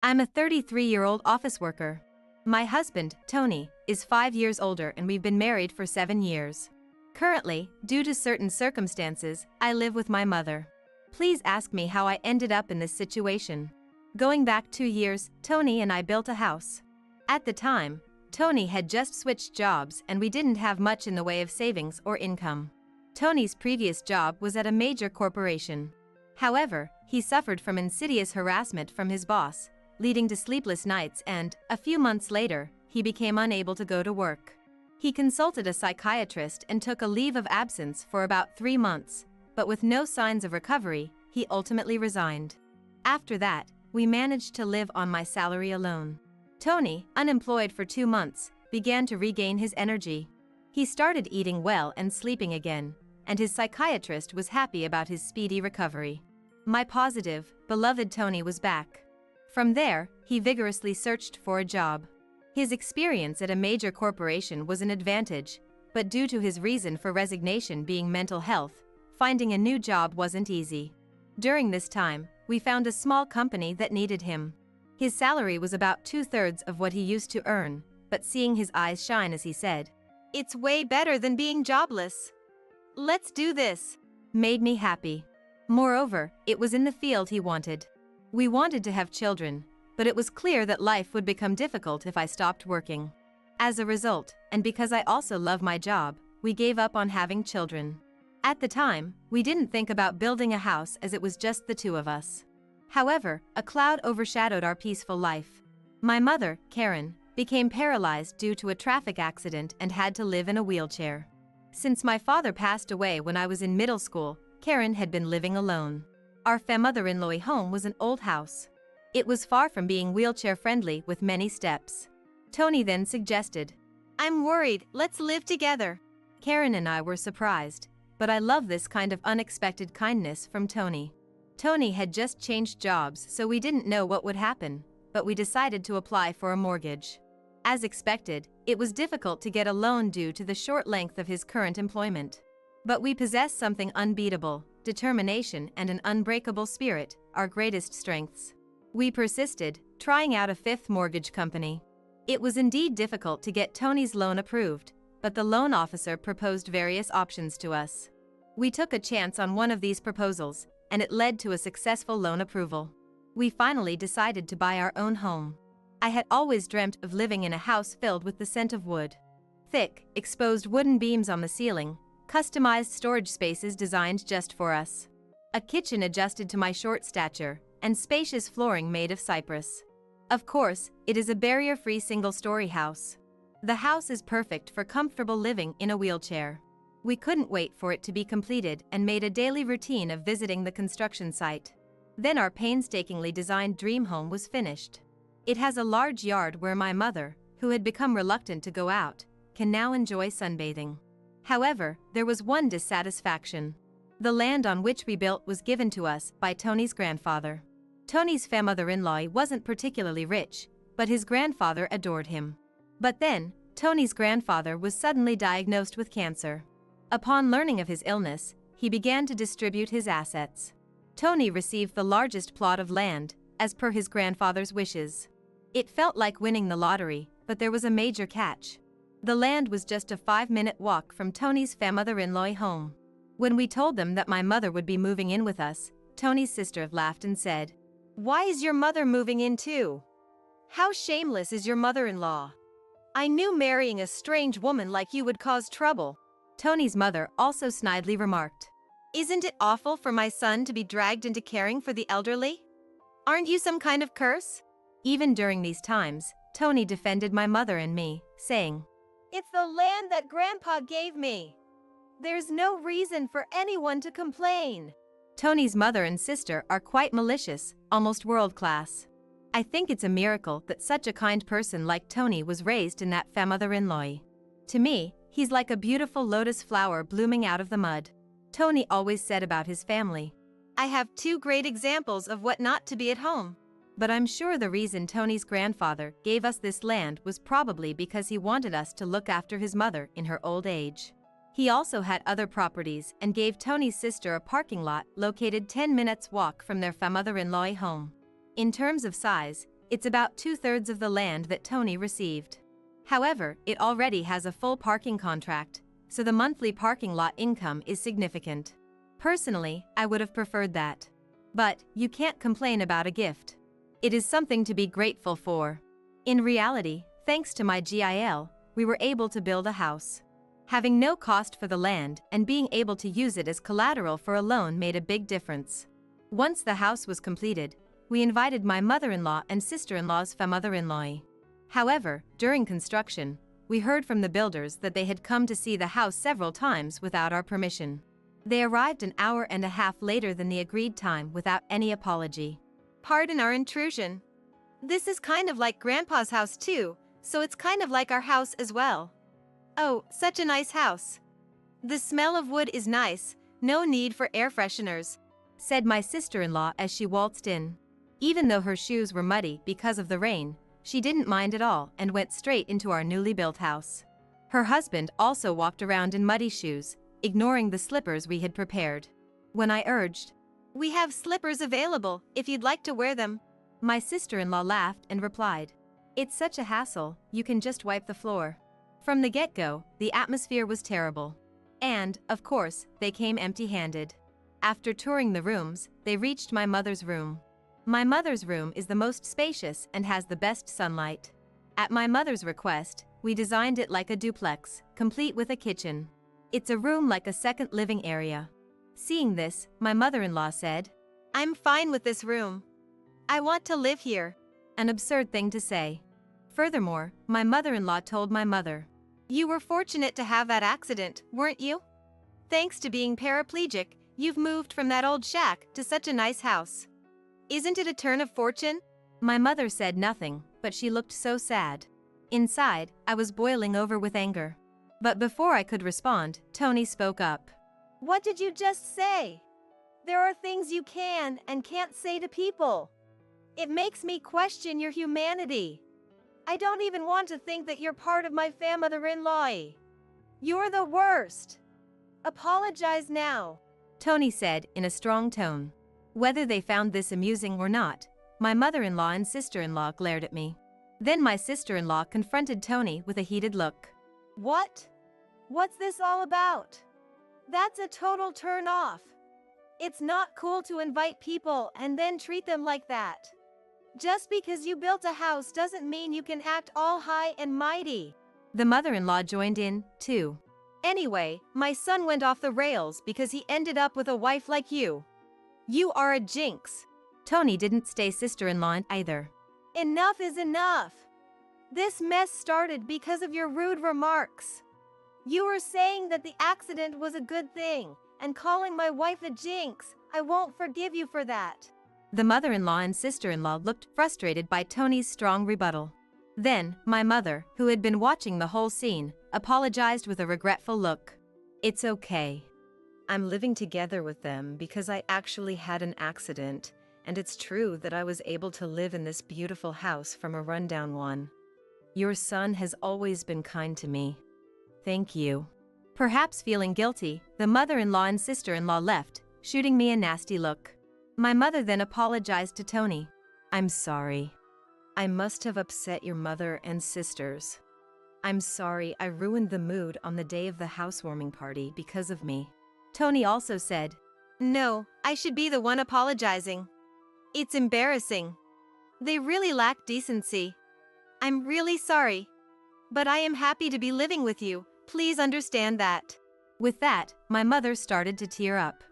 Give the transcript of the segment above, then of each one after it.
I'm a 33-year-old office worker. My husband, Tony, is 5 years older and we've been married for 7 years. Currently, due to certain circumstances, I live with my mother. Please ask me how I ended up in this situation. Going back 2 years, Tony and I built a house. At the time, Tony had just switched jobs and we didn't have much in the way of savings or income. Tony's previous job was at a major corporation. However, he suffered from insidious harassment from his boss, leading to sleepless nights and, a few months later, he became unable to go to work. He consulted a psychiatrist and took a leave of absence for about 3 months, but with no signs of recovery, he ultimately resigned. After that, we managed to live on my salary alone. Tony, unemployed for 2 months, began to regain his energy. He started eating well and sleeping again, and his psychiatrist was happy about his speedy recovery. My positive, beloved Tony was back. From there, he vigorously searched for a job. His experience at a major corporation was an advantage, but due to his reason for resignation being mental health, finding a new job wasn't easy. During this time, we found a small company that needed him. His salary was about 2/3 of what he used to earn, but seeing his eyes shine as he said, "It's way better than being jobless. Let's do this," made me happy. Moreover, it was in the field he wanted. We wanted to have children, but it was clear that life would become difficult if I stopped working. As a result, and because I also love my job, we gave up on having children. At the time, we didn't think about building a house as it was just the two of us. However, a cloud overshadowed our peaceful life. My mother, Karen, became paralyzed due to a traffic accident and had to live in a wheelchair. Since my father passed away when I was in middle school, Karen had been living alone. Our mother-in-law home was an old house. It was far from being wheelchair-friendly with many steps. Tony then suggested, "I'm worried, let's live together." Karen and I were surprised, but I love this kind of unexpected kindness from Tony. Tony had just changed jobs, so we didn't know what would happen, but we decided to apply for a mortgage. As expected, it was difficult to get a loan due to the short length of his current employment. But we possess something unbeatable: determination and an unbreakable spirit, our greatest strengths. We persisted, trying out a 5th mortgage company. It was indeed difficult to get Tony's loan approved, but the loan officer proposed various options to us. We took a chance on one of these proposals, and it led to a successful loan approval. We finally decided to buy our own home. I had always dreamt of living in a house filled with the scent of wood. Thick, exposed wooden beams on the ceiling, customized storage spaces designed just for us. A kitchen adjusted to my short stature, and spacious flooring made of cypress. Of course, it is a barrier-free single-story house. The house is perfect for comfortable living in a wheelchair. We couldn't wait for it to be completed and made a daily routine of visiting the construction site. Then our painstakingly designed dream home was finished. It has a large yard where my mother, who had become reluctant to go out, can now enjoy sunbathing. However, there was one dissatisfaction. The land on which we built was given to us by Tony's grandfather. Tony's mother-in-law wasn't particularly rich, but his grandfather adored him. But then, Tony's grandfather was suddenly diagnosed with cancer. Upon learning of his illness, he began to distribute his assets. Tony received the largest plot of land, as per his grandfather's wishes. It felt like winning the lottery, but there was a major catch. The land was just a 5-minute walk from Tony's mother-in-law home. When we told them that my mother would be moving in with us, Tony's sister laughed and said, "Why is your mother moving in too? How shameless is your mother-in-law? I knew marrying a strange woman like you would cause trouble." Tony's mother also snidely remarked, "Isn't it awful for my son to be dragged into caring for the elderly? Aren't you some kind of curse?" Even during these times, Tony defended my mother and me, saying, "It's the land that Grandpa gave me. There's no reason for anyone to complain." Tony's mother and sister are quite malicious, almost world-class. I think it's a miracle that such a kind person like Tony was raised in that mother-in-law. To me, he's like a beautiful lotus flower blooming out of the mud. Tony always said about his family, "I have 2 great examples of what not to be at home." But I'm sure the reason Tony's grandfather gave us this land was probably because he wanted us to look after his mother in her old age. He also had other properties and gave Tony's sister a parking lot located 10 minutes walk from their mother-in-law home. In terms of size, It's about 2/3 of the land that Tony received. However, it already has a full parking contract, so the monthly parking lot income is significant. Personally, I would have preferred that. But you can't complain about a gift. It is something to be grateful for. In reality, thanks to my GIL, we were able to build a house. Having no cost for the land and being able to use it as collateral for a loan made a big difference. Once the house was completed, we invited my mother-in-law and sister-in-law's mother-in-law. However, during construction, we heard from the builders that they had come to see the house several times without our permission. They arrived an hour and a half later than the agreed time without any apology. Pardon our intrusion. This is kind of like Grandpa's house too, so it's kind of like our house as well. Oh, such a nice house. The smell of wood is nice, no need for air fresheners, said my sister-in-law as she waltzed in. Even though her shoes were muddy because of the rain, she didn't mind at all and went straight into our newly built house. Her husband also walked around in muddy shoes, ignoring the slippers we had prepared. When I urged, "We have slippers available if you'd like to wear them," my sister-in-law laughed and replied, "It's such a hassle, you can just wipe the floor." From the get-go, the atmosphere was terrible. And, of course, they came empty-handed. After touring the rooms, they reached my mother's room. My mother's room is the most spacious and has the best sunlight. At my mother's request, we designed it like a duplex, complete with a kitchen. It's a room like a second living area. Seeing this, my mother-in-law said, "I'm fine with this room. I want to live here." An absurd thing to say. Furthermore, my mother-in-law told my mother, "You were fortunate to have that accident, weren't you? Thanks to being paraplegic, you've moved from that old shack to such a nice house. Isn't it a turn of fortune?" My mother said nothing, but she looked so sad. Inside, I was boiling over with anger. But before I could respond, Tony spoke up. "What did you just say? There are things you can and can't say to people. It makes me question your humanity. I don't even want to think that you're part of my mother-in-law. You're the worst. Apologize now," Tony said in a strong tone. Whether they found this amusing or not, my mother-in-law and sister-in-law glared at me. Then my sister-in-law confronted Tony with a heated look. "What? What's this all about? That's a total turn-off. It's not cool to invite people and then treat them like that. Just because you built a house doesn't mean you can act all high and mighty." The mother-in-law joined in, too. "Anyway, my son went off the rails because he ended up with a wife like you. You are a jinx." Tony didn't stay sister-in-law either. "Enough is enough. This mess started because of your rude remarks. You were saying that the accident was a good thing, and calling my wife a jinx. I won't forgive you for that." The mother-in-law and sister-in-law looked frustrated by Tony's strong rebuttal. Then, my mother, who had been watching the whole scene, apologized with a regretful look. "It's okay. I'm living together with them because I actually had an accident, and it's true that I was able to live in this beautiful house from a rundown one. Your son has always been kind to me. Thank you." Perhaps feeling guilty, the mother-in-law and sister-in-law left, shooting me a nasty look. My mother then apologized to Tony. "I'm sorry. I must have upset your mother and sisters. I'm sorry I ruined the mood on the day of the housewarming party because of me." Tony also said, "No, I should be the one apologizing. It's embarrassing. They really lack decency. I'm really sorry. But I am happy to be living with you, please understand that." With that, my mother started to tear up.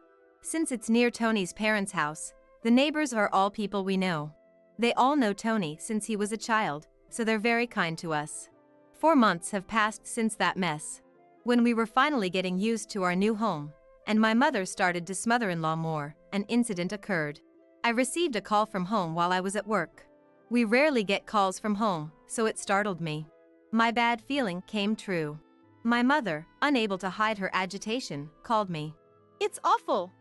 Since it's near Tony's parents' house, the neighbors are all people we know. They all know Tony since he was a child, so they're very kind to us. 4 months have passed since that mess. When we were finally getting used to our new home, and my mother started to smother-in-law more, an incident occurred. I received a call from home while I was at work. We rarely get calls from home, so it startled me. My bad feeling came true. My mother, unable to hide her agitation, called me. "It's awful.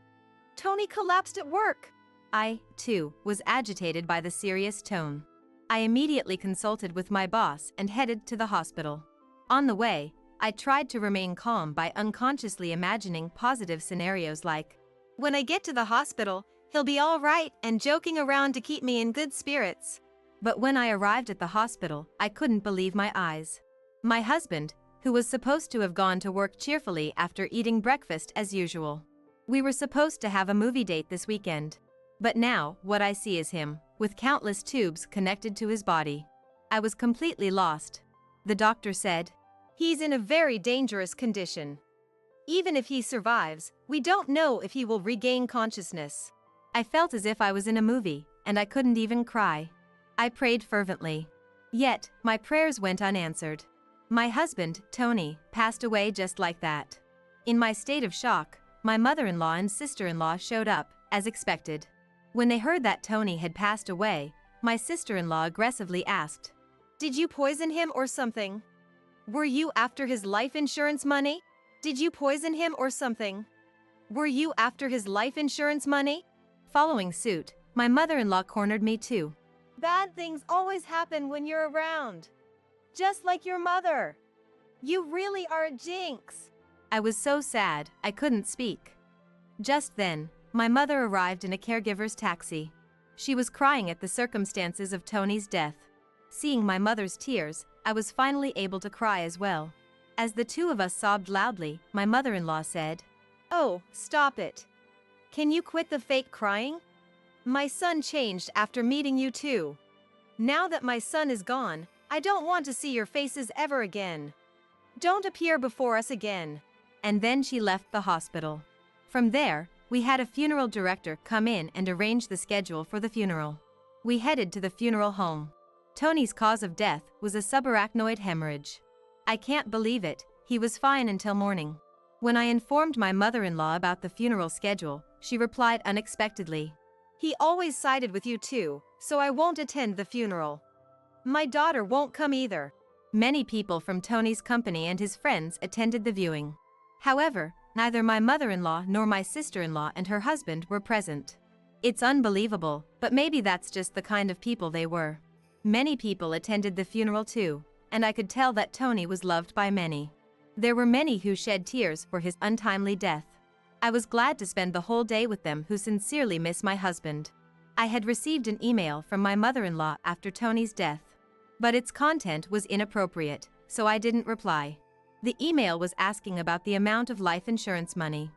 Tony collapsed at work." I, too, was agitated by the serious tone. I immediately consulted with my boss and headed to the hospital. On the way, I tried to remain calm by unconsciously imagining positive scenarios like, "When I get to the hospital, he'll be all right," and joking around to keep me in good spirits. But when I arrived at the hospital, I couldn't believe my eyes. My husband, who was supposed to have gone to work cheerfully after eating breakfast as usual. We were supposed to have a movie date this weekend. But now, what I see is him, with countless tubes connected to his body. I was completely lost. The doctor said, "He's in a very dangerous condition. Even if he survives, we don't know if he will regain consciousness." I felt as if I was in a movie, and I couldn't even cry. I prayed fervently. Yet, my prayers went unanswered. My husband, Tony, passed away just like that. In my state of shock, my mother-in-law and sister-in-law showed up, as expected. When they heard that Tony had passed away, my sister-in-law aggressively asked, "Did you poison him or something? Were you after his life insurance money? Did you poison him or something? Were you after his life insurance money?" Following suit, my mother-in-law cornered me too. "Bad things always happen when you're around. Just like your mother. You really are a jinx." I was so sad, I couldn't speak. Just then, my mother arrived in a caregiver's taxi. She was crying at the circumstances of Tony's death. Seeing my mother's tears, I was finally able to cry as well. As the two of us sobbed loudly, my mother-in-law said, "Oh, stop it. Can you quit the fake crying? My son changed after meeting you too. Now that my son is gone, I don't want to see your faces ever again. Don't appear before us again." And then she left the hospital. From there, we had a funeral director come in and arrange the schedule for the funeral. We headed to the funeral home. Tony's cause of death was a subarachnoid hemorrhage. I can't believe it, he was fine until morning. When I informed my mother-in-law about the funeral schedule, she replied unexpectedly, "He always sided with you too, so I won't attend the funeral. My daughter won't come either." Many people from Tony's company and his friends attended the viewing. However, neither my mother-in-law nor my sister-in-law and her husband were present. It's unbelievable, but maybe that's just the kind of people they were. Many people attended the funeral too, and I could tell that Tony was loved by many. There were many who shed tears for his untimely death. I was glad to spend the whole day with them who sincerely miss my husband. I had received an email from my mother-in-law after Tony's death. But its content was inappropriate, so I didn't reply. The email was asking about the amount of life insurance money.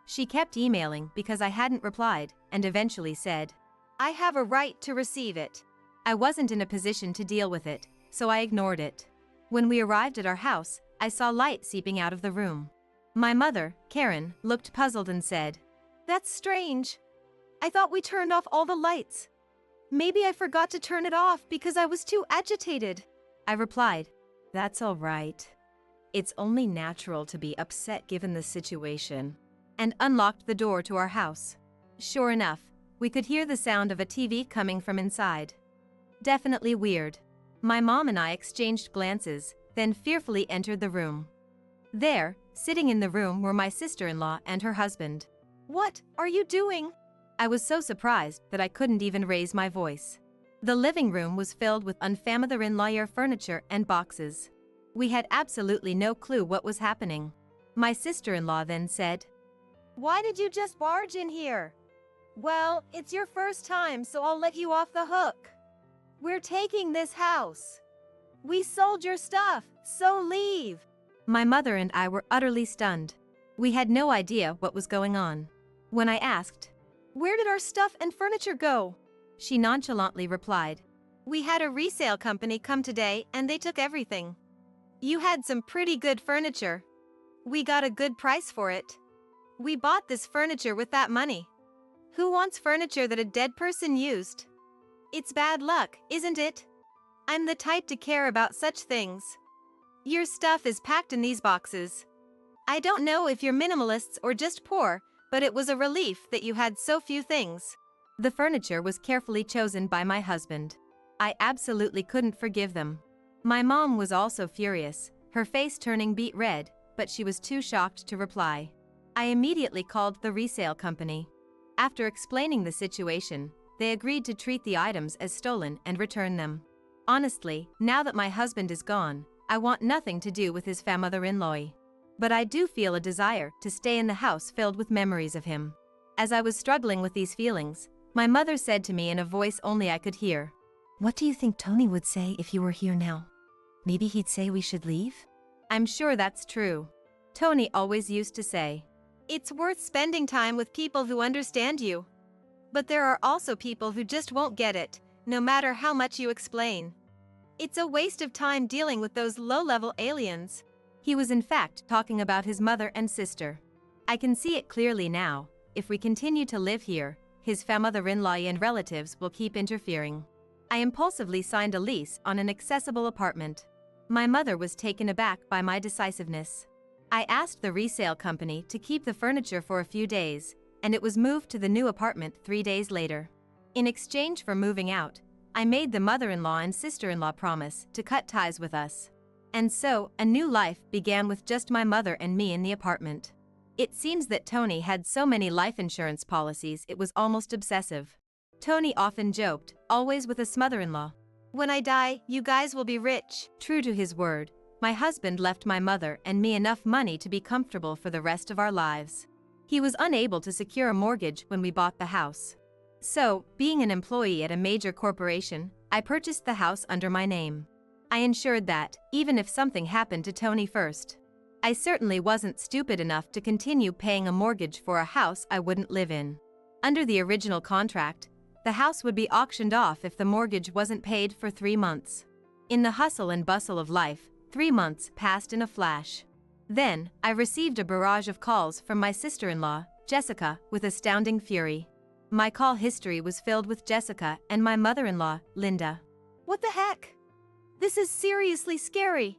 She kept emailing because I hadn't replied, and eventually said, "I have a right to receive it." I wasn't in a position to deal with it, so I ignored it. When we arrived at our house, I saw light seeping out of the room. My mother, Karen, looked puzzled and said, "That's strange. I thought we turned off all the lights. Maybe I forgot to turn it off because I was too agitated." I replied, "That's all right. It's only natural to be upset given the situation," and unlocked the door to our house. Sure enough, we could hear the sound of a TV coming from inside. Definitely weird. My mom and I exchanged glances, then fearfully entered the room. There, sitting in the room were my sister-in-law and her husband. "What are you doing?" I was so surprised that I couldn't even raise my voice. The living room was filled with unfamiliar furniture and boxes. We had absolutely no clue what was happening. My sister-in-law then said, "Why did you just barge in here?" "Well, it's your first time, so I'll let you off the hook. We're taking this house. We sold your stuff, so leave." My mother and I were utterly stunned. We had no idea what was going on. When I asked, "Where did our stuff and furniture go?" she nonchalantly replied, "We had a resale company come today and they took everything. You had some pretty good furniture. We got a good price for it. We bought this furniture with that money. Who wants furniture that a dead person used? It's bad luck, isn't it? I'm the type to care about such things. Your stuff is packed in these boxes. I don't know if you're minimalists or just poor, but it was a relief that you had so few things." The furniture was carefully chosen by my husband. I absolutely couldn't forgive them. My mom was also furious, her face turning beet red, but she was too shocked to reply. I immediately called the resale company. After explaining the situation, they agreed to treat the items as stolen and return them. Honestly, now that my husband is gone, I want nothing to do with his mother-in-law. But I do feel a desire to stay in the house filled with memories of him. As I was struggling with these feelings, my mother said to me in a voice only I could hear, What do you think Tony would say if you were here now? Maybe he'd say we should leave? I'm sure that's true. Tony always used to say, "It's worth spending time with people who understand you." But there are also people who just won't get it, no matter how much you explain. It's a waste of time dealing with those low-level aliens. He was in fact talking about his mother and sister. I can see it clearly now. If we continue to live here, his mother-in-law and relatives will keep interfering. I impulsively signed a lease on an accessible apartment. My mother was taken aback by my decisiveness. I asked the resale company to keep the furniture for a few days, and it was moved to the new apartment 3 days later. In exchange for moving out, I made the mother-in-law and sister-in-law promise to cut ties with us. And so, a new life began with just my mother and me in the apartment. It seems that Tony had so many life insurance policies it was almost obsessive. Tony often joked, always with a smother-in-law, "When I die, you guys will be rich." True to his word, my husband left my mother and me enough money to be comfortable for the rest of our lives. He was unable to secure a mortgage when we bought the house. So, being an employee at a major corporation, I purchased the house under my name. I ensured that, even if something happened to Tony first, I certainly wasn't stupid enough to continue paying a mortgage for a house I wouldn't live in. Under the original contract, the house would be auctioned off if the mortgage wasn't paid for 3 months. In the hustle and bustle of life, 3 months passed in a flash. Then, I received a barrage of calls from my sister-in-law, Jessica, with astounding fury. My call history was filled with Jessica and my mother-in-law, Linda. "What the heck? This is seriously scary.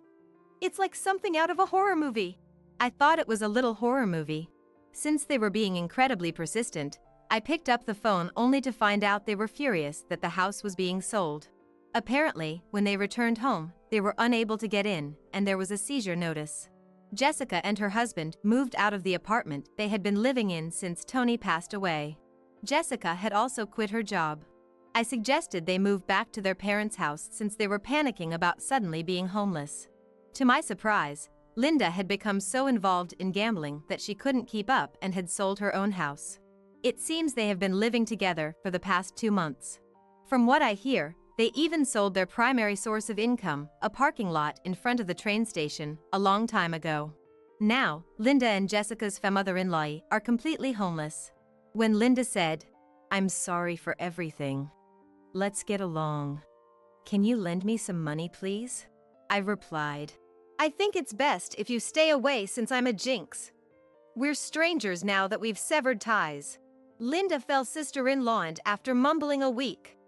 It's like something out of a horror movie." I thought it was a little horror movie. Since they were being incredibly persistent, I picked up the phone only to find out they were furious that the house was being sold. Apparently, when they returned home, they were unable to get in, and there was a seizure notice. Jessica and her husband moved out of the apartment they had been living in since Tony passed away. Jessica had also quit her job. I suggested they move back to their parents' house since they were panicking about suddenly being homeless. To my surprise, Linda had become so involved in gambling that she couldn't keep up and had sold her own house. It seems they have been living together for the past 2 months. From what I hear, they even sold their primary source of income, a parking lot in front of the train station, a long time ago. Now, Linda and Jessica's mother-in-law are completely homeless. When Linda said, "I'm sorry for everything. Let's get along. Can you lend me some money, please?" I replied, "I think it's best if you stay away since I'm a jinx. We're strangers now that we've severed ties." Linda fell sister-in-law after mumbling a week.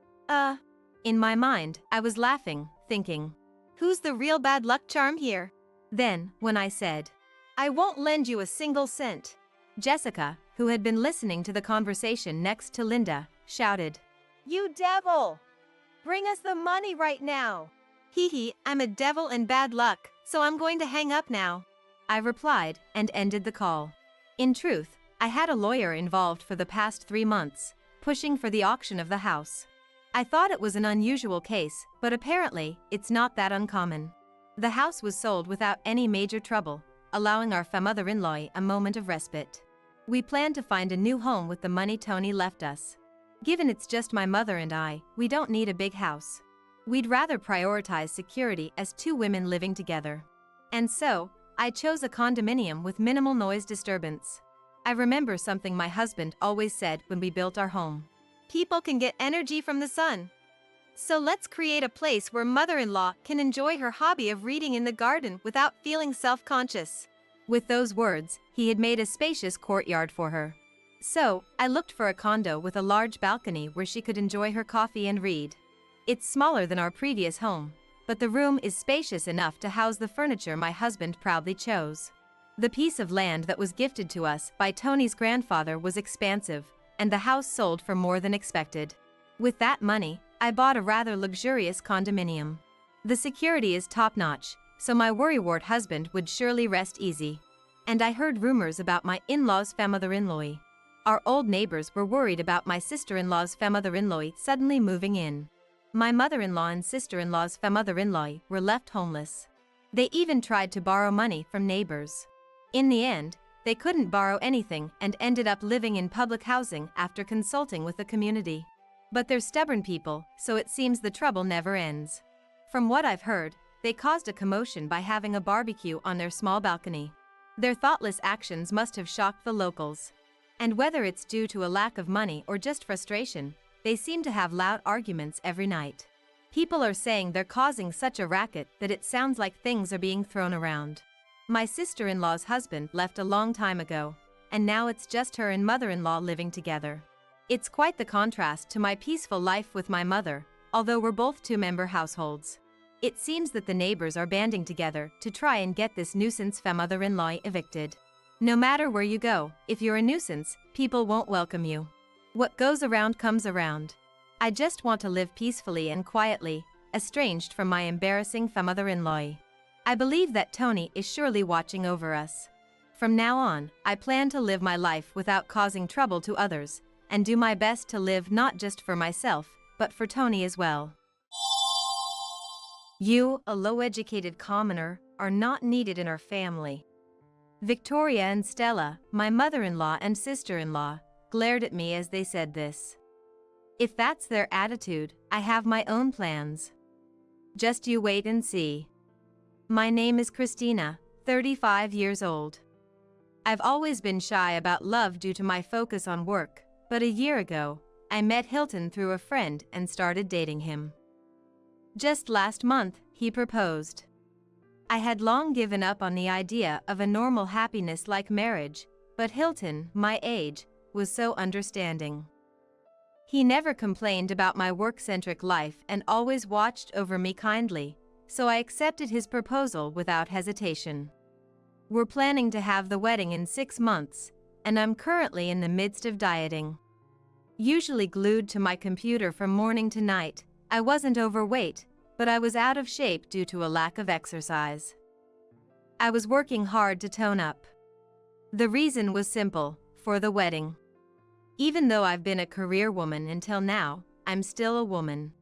In my mind, I was laughing, thinking, who's the real bad luck charm here? Then, when I said, "I won't lend you a single cent," Jessica, who had been listening to the conversation next to Linda, shouted, "You devil! Bring us the money right now!" "Hee, I'm a devil and bad luck, so I'm going to hang up now," I replied and ended the call. In truth, I had a lawyer involved for the past 3 months, pushing for the auction of the house. I thought it was an unusual case, but apparently, it's not that uncommon. The house was sold without any major trouble, allowing our mother-in-law a moment of respite. We plan to find a new home with the money Tony left us. Given it's just my mother and I, we don't need a big house. We'd rather prioritize security as 2 women living together. And so, I chose a condominium with minimal noise disturbance. I remember something my husband always said when we built our home. People can get energy from the sun. So let's create a place where mother-in-law can enjoy her hobby of reading in the garden without feeling self-conscious. With those words, he had made a spacious courtyard for her. So, I looked for a condo with a large balcony where she could enjoy her coffee and read. It's smaller than our previous home, but the room is spacious enough to house the furniture my husband proudly chose. The piece of land that was gifted to us by Tony's grandfather was expansive, and the house sold for more than expected. With that money, I bought a rather luxurious condominium. The security is top-notch, so my worrywart husband would surely rest easy. And I heard rumors about my in-laws' mother-in-law. Our old neighbors were worried about my sister-in-law's mother-in-law suddenly moving in. My mother-in-law and sister-in-law's mother-in-law were left homeless. They even tried to borrow money from neighbors. In the end, they couldn't borrow anything and ended up living in public housing after consulting with the community. But they're stubborn people, so it seems the trouble never ends. From what I've heard, they caused a commotion by having a barbecue on their small balcony. Their thoughtless actions must have shocked the locals. And whether it's due to a lack of money or just frustration, they seem to have loud arguments every night. People are saying they're causing such a racket that it sounds like things are being thrown around. My sister-in-law's husband left a long time ago, and now it's just her and mother-in-law living together. It's quite the contrast to my peaceful life with my mother, although we're both two-member households. It seems that the neighbors are banding together to try and get this nuisance mother-in-law evicted. No matter where you go, if you're a nuisance, people won't welcome you. What goes around comes around. I just want to live peacefully and quietly, estranged from my embarrassing mother-in-law. I believe that Tony is surely watching over us. From now on, I plan to live my life without causing trouble to others, and do my best to live not just for myself, but for Tony as well. You, a low-educated commoner, are not needed in our family. Victoria and Stella, my mother-in-law and sister-in-law, glared at me as they said this. If that's their attitude, I have my own plans. Just you wait and see. My name is Christina, 35 years old. I've always been shy about love due to my focus on work, but a year ago, I met Hilton through a friend and started dating him. Just last month, he proposed. I had long given up on the idea of a normal happiness like marriage, but Hilton, my age, was so understanding. He never complained about my work-centric life and always watched over me kindly, so I accepted his proposal without hesitation. We're planning to have the wedding in 6 months, and I'm currently in the midst of dieting. Usually glued to my computer from morning to night, I wasn't overweight, but I was out of shape due to a lack of exercise. I was working hard to tone up. The reason was simple, for the wedding. Even though I've been a career woman until now, I'm still a woman.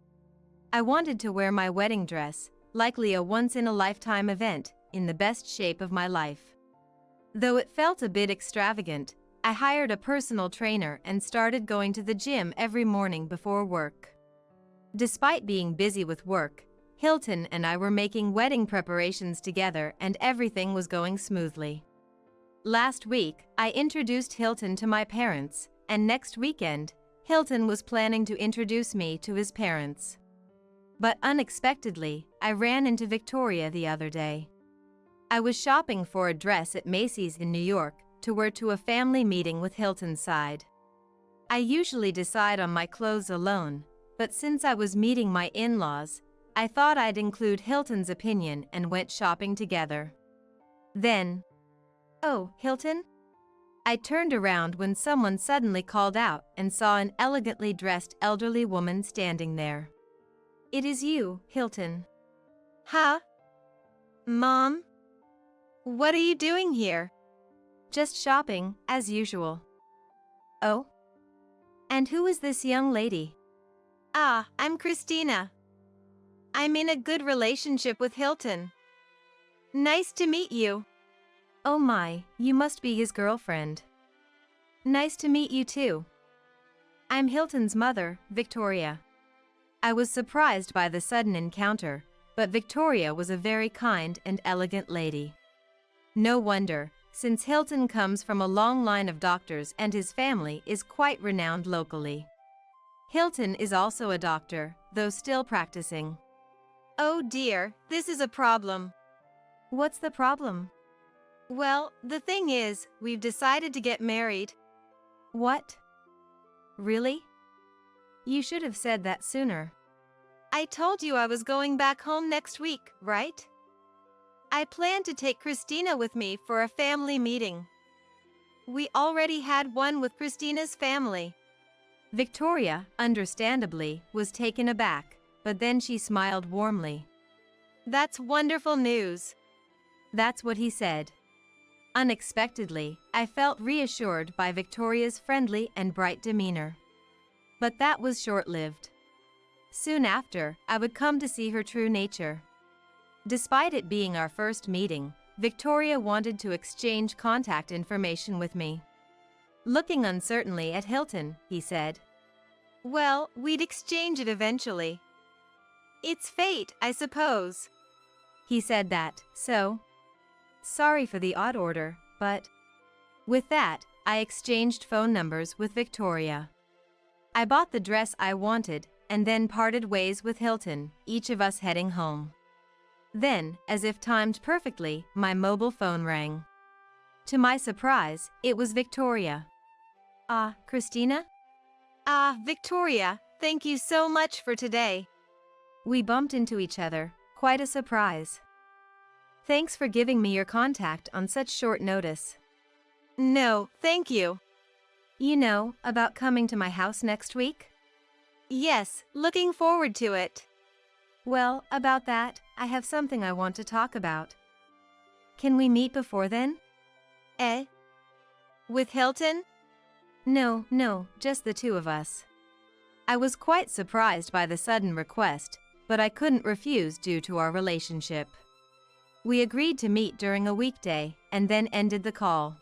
I wanted to wear my wedding dress, likely a once-in-a-lifetime event, in the best shape of my life. Though it felt a bit extravagant, I hired a personal trainer and started going to the gym every morning before work. Despite being busy with work, Hilton and I were making wedding preparations together and everything was going smoothly. Last week, I introduced Hilton to my parents, and next weekend, Hilton was planning to introduce me to his parents. But unexpectedly, I ran into Victoria the other day. I was shopping for a dress at Macy's in New York to wear to a family meeting with Hilton's side. I usually decide on my clothes alone, but since I was meeting my in-laws, I thought I'd include Hilton's opinion and went shopping together. Then, "Oh, Hilton?" I turned around when someone suddenly called out and saw an elegantly dressed elderly woman standing there. "It is you, Hilton." "Huh? Mom? What are you doing here?" "Just shopping, as usual." "Oh? And who is this young lady?" "Ah, I'm Christina. I'm in a good relationship with Hilton. Nice to meet you." "Oh my, you must be his girlfriend." "Nice to meet you too. I'm Hilton's mother, Victoria." I was surprised by the sudden encounter, but Victoria was a very kind and elegant lady. No wonder, since Hilton comes from a long line of doctors and his family is quite renowned locally. Hilton is also a doctor, though still practicing. "Oh dear, this is a problem." "What's the problem?" "Well, the thing is, we've decided to get married." "What? Really? You should have said that sooner." "I told you I was going back home next week, right? I planned to take Christina with me for a family meeting. We already had one with Christina's family." Victoria, understandably, was taken aback, but then she smiled warmly. "That's wonderful news." That's what he said. Unexpectedly, I felt reassured by Victoria's friendly and bright demeanor. But that was short-lived. Soon after, I would come to see her true nature. Despite it being our first meeting, Victoria wanted to exchange contact information with me. Looking uncertainly at Hilton, he said, Well, we'd exchange it eventually. It's fate, I suppose. He said that, so. Sorry for the odd order, but. With that, I exchanged phone numbers with Victoria. I bought the dress I wanted, and then parted ways with Hilton, each of us heading home. Then, as if timed perfectly, my mobile phone rang. To my surprise, it was Victoria. Christina? Victoria, thank you so much for today. We bumped into each other, quite a surprise. Thanks for giving me your contact on such short notice. No, thank you. You know, about coming to my house next week? Yes, looking forward to it. Well, about that, I have something I want to talk about. Can we meet before then? With Hilton? No, just the two of us. I was quite surprised by the sudden request, but I couldn't refuse due to our relationship. We agreed to meet during a weekday, and then ended the call.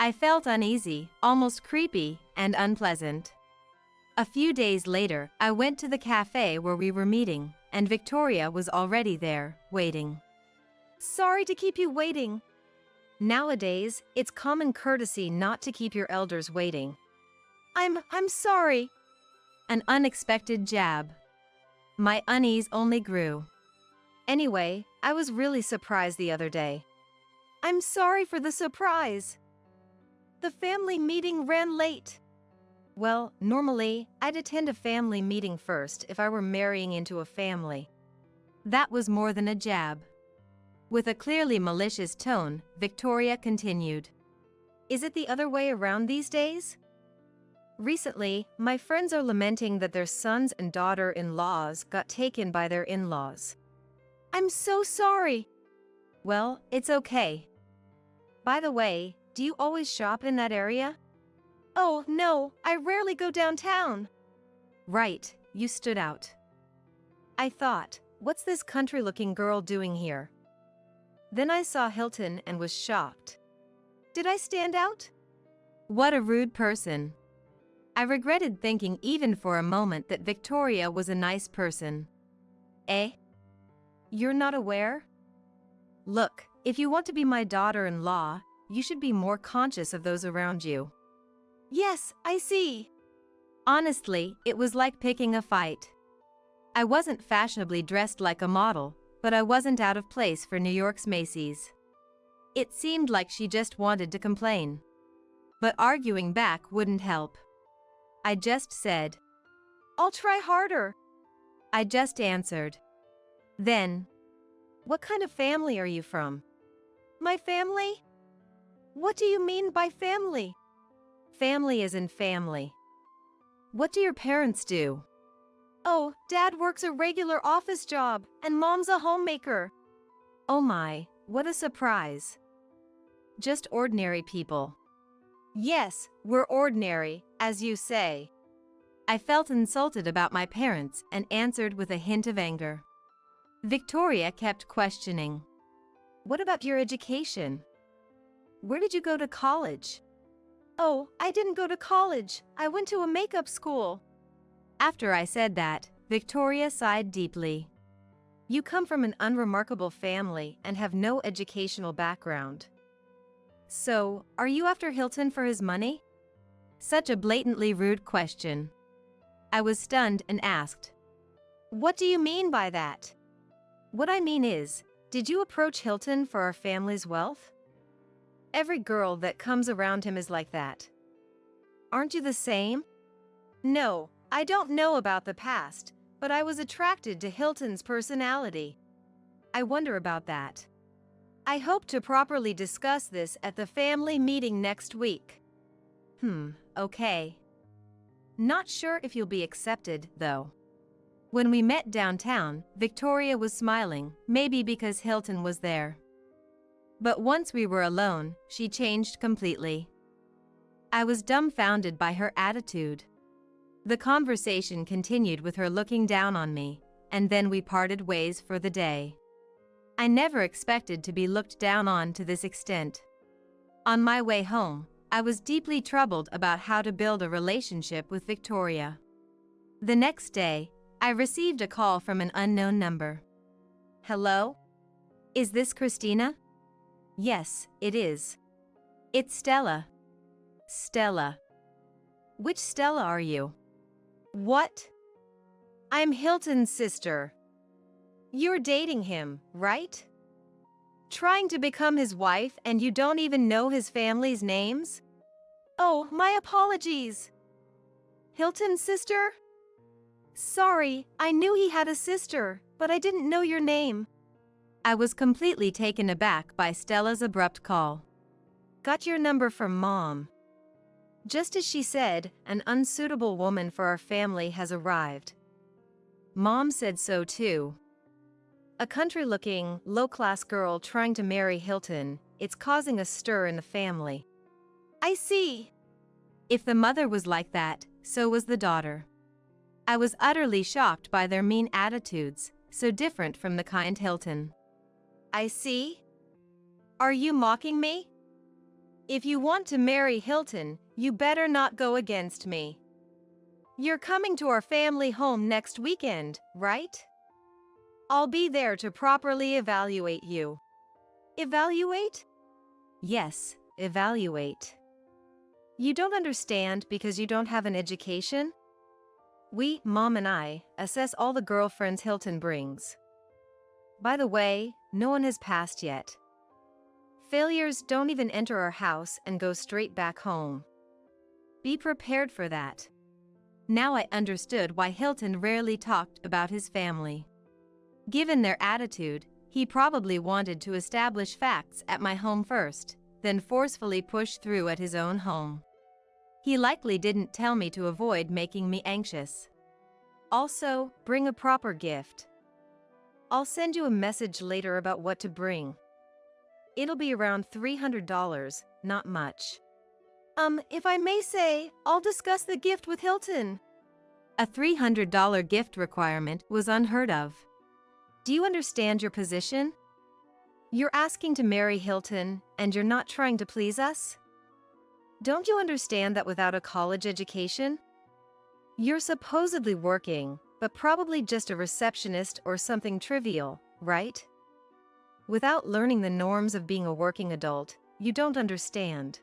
I felt uneasy, almost creepy, and unpleasant. A few days later, I went to the cafe where we were meeting, and Victoria was already there, waiting. Sorry to keep you waiting. Nowadays, it's common courtesy not to keep your elders waiting. I'm sorry. An unexpected jab. My unease only grew. Anyway, I was really surprised the other day. I'm sorry for the surprise. The family meeting ran late. Well, normally, I'd attend a family meeting first if I were marrying into a family. That was more than a jab. With a clearly malicious tone, Victoria continued. Is it the other way around these days? Recently, my friends are lamenting that their sons and daughter-in-laws got taken by their in-laws. I'm so sorry. Well, it's okay. By the way, do you always shop in that area? Oh, no, I rarely go downtown. Right, you stood out. I thought, what's this country-looking girl doing here? Then I saw Hilton and was shocked. Did I stand out? What a rude person. I regretted thinking even for a moment that Victoria was a nice person. You're not aware? Look, if you want to be my daughter-in-law, you should be more conscious of those around you. Yes, I see. Honestly, it was like picking a fight. I wasn't fashionably dressed like a model, but I wasn't out of place for New York's Macy's. It seemed like she just wanted to complain. But arguing back wouldn't help. I just said, I'll try harder. I just answered. Then, what kind of family are you from? My family? What do you mean by family? Family as in family. What do your parents do? Oh, Dad works a regular office job, and Mom's a homemaker. Oh my, what a surprise. Just ordinary people. Yes, we're ordinary, as you say. I felt insulted about my parents and answered with a hint of anger. Victoria kept questioning. What about your education? Where did you go to college? Oh, I didn't go to college. I went to a makeup school. After I said that, Victoria sighed deeply. You come from an unremarkable family and have no educational background. So, are you after Hilton for his money? Such a blatantly rude question. I was stunned and asked, What do you mean by that? What I mean is, did you approach Hilton for our family's wealth? Every girl that comes around him is like that. Aren't you the same? No, I don't know about the past, but I was attracted to Hilton's personality. I wonder about that. I hope to properly discuss this at the family meeting next week. Okay. Not sure if you'll be accepted, though. When we met downtown, Victoria was smiling, maybe because Hilton was there. But once we were alone, she changed completely. I was dumbfounded by her attitude. The conversation continued with her looking down on me, and then we parted ways for the day. I never expected to be looked down on to this extent. On my way home, I was deeply troubled about how to build a relationship with Victoria. The next day, I received a call from an unknown number. Hello? Is this Christina? Yes, it is. It's Stella. Stella. Which Stella are you? What? I'm Hilton's sister. You're dating him, right? Trying to become his wife and you don't even know his family's names? Oh, my apologies. Hilton's sister? Sorry, I knew he had a sister, but I didn't know your name. I was completely taken aback by Stella's abrupt call. Got your number from Mom. Just as she said, an unsuitable woman for our family has arrived. Mom said so too. A country-looking, low-class girl trying to marry Hilton, it's causing a stir in the family. I see. If the mother was like that, so was the daughter. I was utterly shocked by their mean attitudes, so different from the kind Hilton. I see. Are you mocking me? If you want to marry Hilton, you better not go against me. You're coming to our family home next weekend, right? I'll be there to properly evaluate you. Evaluate? Yes, evaluate. You don't understand because you don't have an education? We, Mom and I, assess all the girlfriends Hilton brings. By the way, no one has passed yet. Failures don't even enter our house and go straight back home. Be prepared for that. Now I understood why Hilton rarely talked about his family. Given their attitude, he probably wanted to establish facts at my home first, then forcefully push through at his own home. He likely didn't tell me to avoid making me anxious. Also, bring a proper gift. I'll send you a message later about what to bring. It'll be around $300, not much. If I may say, I'll discuss the gift with Hilton. A $300 gift requirement was unheard of. Do you understand your position? You're asking to marry Hilton, and you're not trying to please us? Don't you understand that without a college education? You're supposedly working, but probably just a receptionist or something trivial, right? Without learning the norms of being a working adult, you don't understand.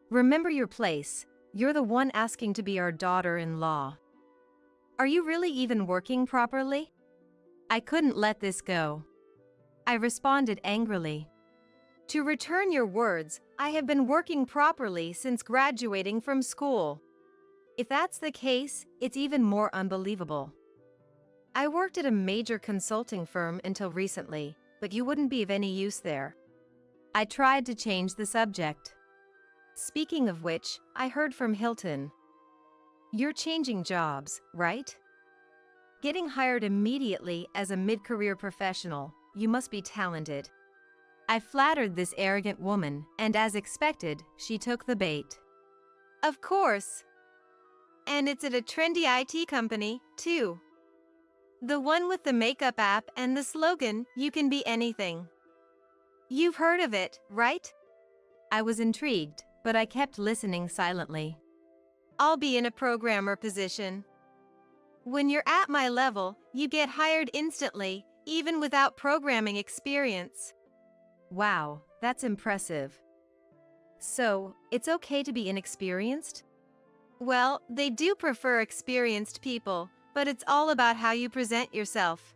Remember your place. You're the one asking to be our daughter-in-law. Are you really even working properly? I couldn't let this go. I responded angrily. To return your words, I have been working properly since graduating from school. If that's the case, it's even more unbelievable. I worked at a major consulting firm until recently, but you wouldn't be of any use there. I tried to change the subject. Speaking of which, I heard from Hilton. You're changing jobs, right? Getting hired immediately as a mid-career professional, you must be talented. I flattered this arrogant woman, and as expected, she took the bait. Of course. And it's at a trendy IT company, too. The one with the makeup app and the slogan, "You can be anything." You've heard of it, right? I was intrigued, but I kept listening silently. I'll be in a programmer position. When you're at my level, you get hired instantly, even without programming experience. Wow, that's impressive. So, it's okay to be inexperienced? Well, they do prefer experienced people, but it's all about how you present yourself.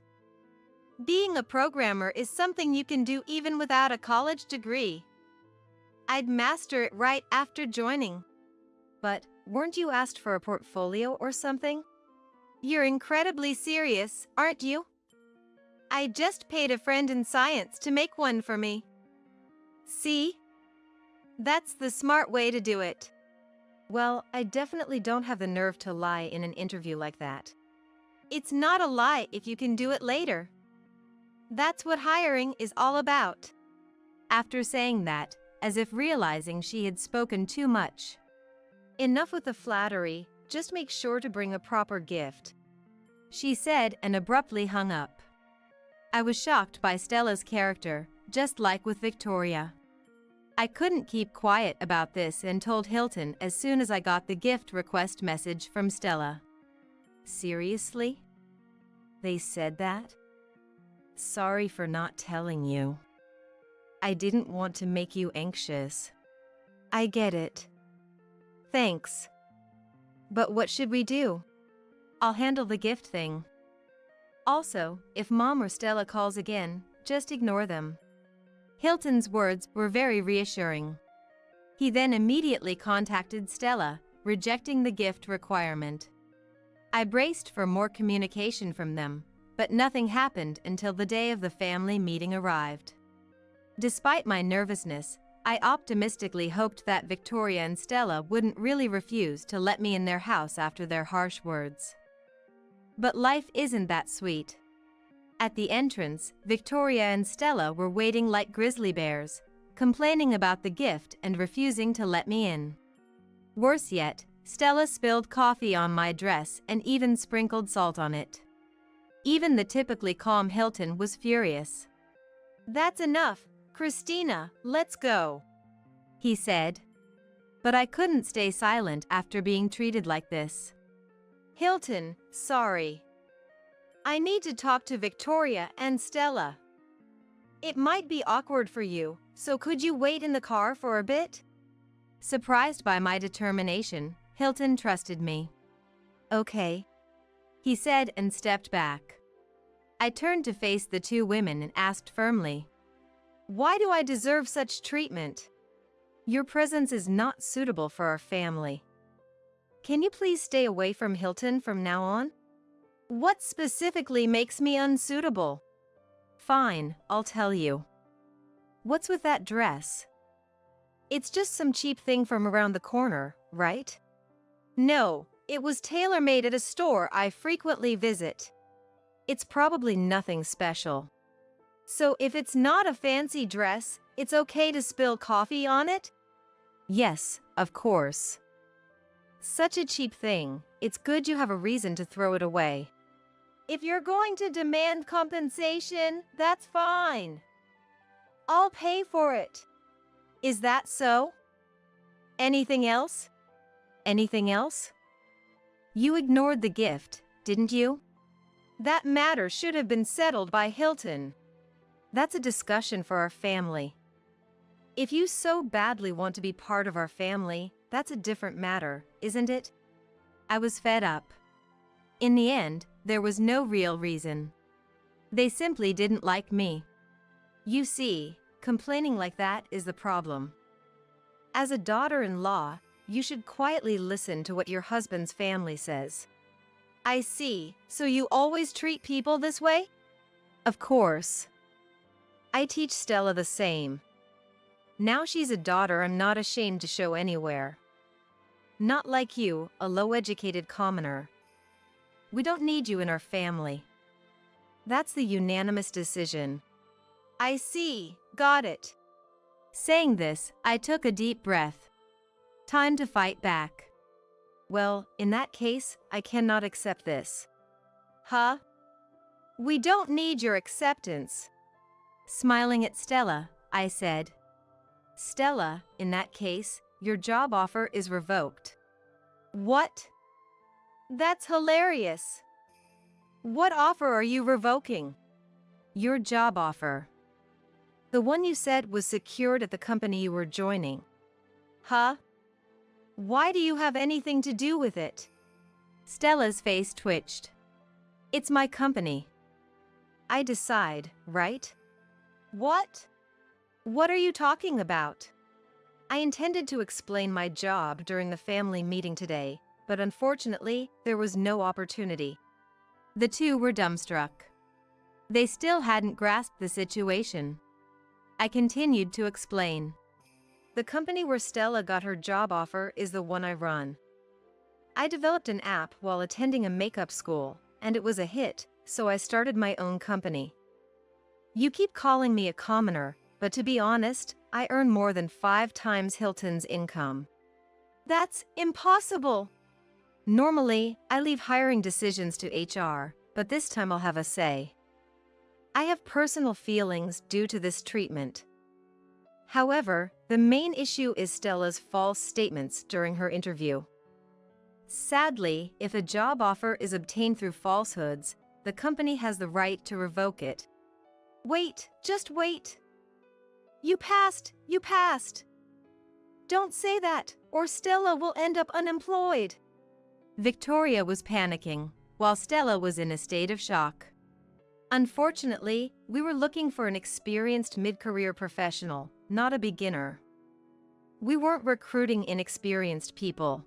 Being a programmer is something you can do even without a college degree. I'd master it right after joining. But, weren't you asked for a portfolio or something? You're incredibly serious, aren't you? I just paid a friend in science to make one for me. See? That's the smart way to do it. Well, I definitely don't have the nerve to lie in an interview like that. It's not a lie if you can do it later. That's what hiring is all about. After saying that, as if realizing she had spoken too much. Enough with the flattery, just make sure to bring a proper gift. She said and abruptly hung up. I was shocked by Stella's character, just like with Victoria. I couldn't keep quiet about this and told Hilton as soon as I got the gift request message from Stella. Seriously? They said that? Sorry for not telling you. I didn't want to make you anxious. I get it. Thanks. But what should we do? I'll handle the gift thing. Also, if Mom or Stella calls again, just ignore them. Hilton's words were very reassuring. He then immediately contacted Stella, rejecting the gift requirement. I braced for more communication from them, but nothing happened until the day of the family meeting arrived. Despite my nervousness, I optimistically hoped that Victoria and Stella wouldn't really refuse to let me in their house after their harsh words. But life isn't that sweet. At the entrance, Victoria and Stella were waiting like grizzly bears, complaining about the gift and refusing to let me in. Worse yet, Stella spilled coffee on my dress and even sprinkled salt on it. Even the typically calm Hilton was furious. "That's enough, Christina, let's go," he said. But I couldn't stay silent after being treated like this. "Hilton, sorry. I need to talk to Victoria and Stella. It might be awkward for you, so could you wait in the car for a bit?" Surprised by my determination, Hilton trusted me. "Okay," he said and stepped back. I turned to face the two women and asked firmly, "Why do I deserve such treatment? Your presence is not suitable for our family. Can you please stay away from Hilton from now on? What specifically makes me unsuitable?" "Fine, I'll tell you. What's with that dress? It's just some cheap thing from around the corner, right?" "No, it was tailor-made at a store I frequently visit. It's probably nothing special. So if it's not a fancy dress, it's okay to spill coffee on it?" "Yes, of course. Such a cheap thing, it's good you have a reason to throw it away." "If you're going to demand compensation, that's fine. I'll pay for it. Is that so? Anything else? Anything else? You ignored the gift, didn't you? That matter should have been settled by Hilton. That's a discussion for our family. If you so badly want to be part of our family, that's a different matter, isn't it?" I was fed up. In the end, there was no real reason. They simply didn't like me. You see, complaining like that is the problem. As a daughter-in-law, you should quietly listen to what your husband's family says. "I see, so you always treat people this way?" "Of course. I teach Stella the same. Now she's a daughter I'm not ashamed to show anywhere. Not like you, a low-educated commoner. We don't need you in our family. That's the unanimous decision." "I see, got it." Saying this, I took a deep breath. Time to fight back. "Well, in that case, I cannot accept this." "Huh? We don't need your acceptance." Smiling at Stella, I said, "Stella, in that case, your job offer is revoked." "What? That's hilarious. What offer are you revoking?" "Your job offer. The one you said was secured at the company you were joining." "Huh? Why do you have anything to do with it?" Stella's face twitched. "It's my company. I decide, right?" "What? What are you talking about?" I intended to explain my job during the family meeting today, but unfortunately, there was no opportunity. The two were dumbstruck. They still hadn't grasped the situation. I continued to explain. "The company where Stella got her job offer is the one I run. I developed an app while attending a makeup school, and it was a hit, so I started my own company. You keep calling me a commoner, but to be honest, I earn more than 5 times Hilton's income." "That's impossible." "Normally, I leave hiring decisions to HR, but this time I'll have a say. I have personal feelings due to this treatment. However, the main issue is Stella's false statements during her interview. Sadly, if a job offer is obtained through falsehoods, the company has the right to revoke it. Wait, just wait. You passed, you passed. Don't say that, or Stella will end up unemployed. Victoria was panicking, while Stella was in a state of shock. Unfortunately, we were looking for an experienced mid-career professional, not a beginner. We weren't recruiting inexperienced people.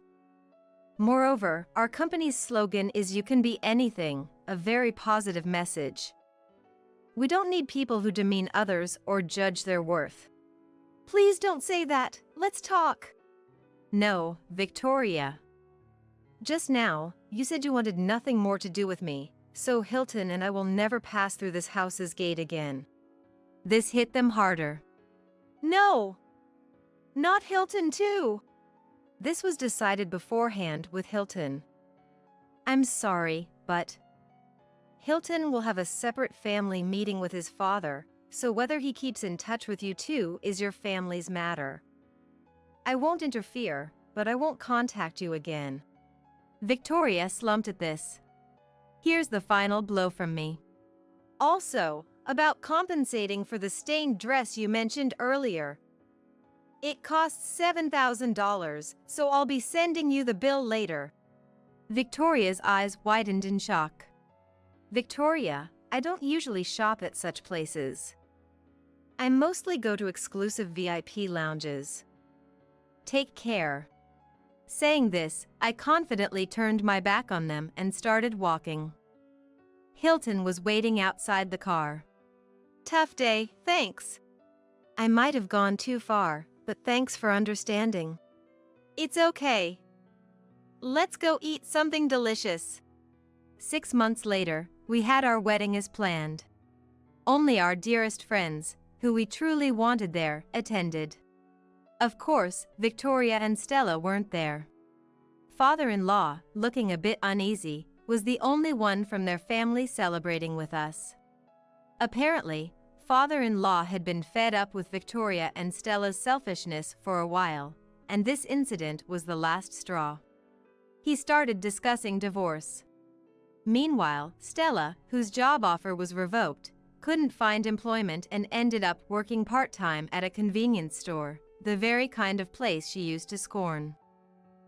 Moreover, our company's slogan is "You can be anything," a very positive message. We don't need people who demean others or judge their worth. Please don't say that, let's talk. No, Victoria. Just now, you said you wanted nothing more to do with me, so Hilton and I will never pass through this house's gate again. This hit them harder. No! Not Hilton too! This was decided beforehand with Hilton. I'm sorry, but Hilton will have a separate family meeting with his father, so whether he keeps in touch with you too is your family's matter. I won't interfere, but I won't contact you again. Victoria slumped at this. Here's the final blow from me. Also, about compensating for the stained dress you mentioned earlier. It costs $7,000, so I'll be sending you the bill later. Victoria's eyes widened in shock. Victoria, I don't usually shop at such places. I mostly go to exclusive VIP lounges. Take care. Saying this, I confidently turned my back on them and started walking. Hilton was waiting outside the car. Tough day, thanks. I might have gone too far, but thanks for understanding. It's okay. Let's go eat something delicious. 6 months later, we had our wedding as planned. Only our dearest friends, who we truly wanted there, attended. Of course, Victoria and Stella weren't there. Father-in-law, looking a bit uneasy, was the only one from their family celebrating with us. Apparently, father-in-law had been fed up with Victoria and Stella's selfishness for a while, and this incident was the last straw. He started discussing divorce. Meanwhile, Stella, whose job offer was revoked, couldn't find employment and ended up working part-time at a convenience store, the very kind of place she used to scorn.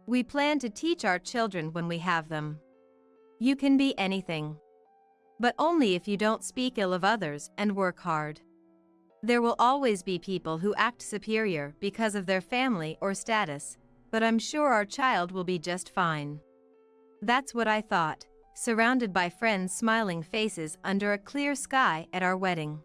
We plan to teach our children when we have them. You can be anything. But only if you don't speak ill of others and work hard. There will always be people who act superior because of their family or status, but I'm sure our child will be just fine. That's what I thought, surrounded by friends' smiling faces under a clear sky at our wedding.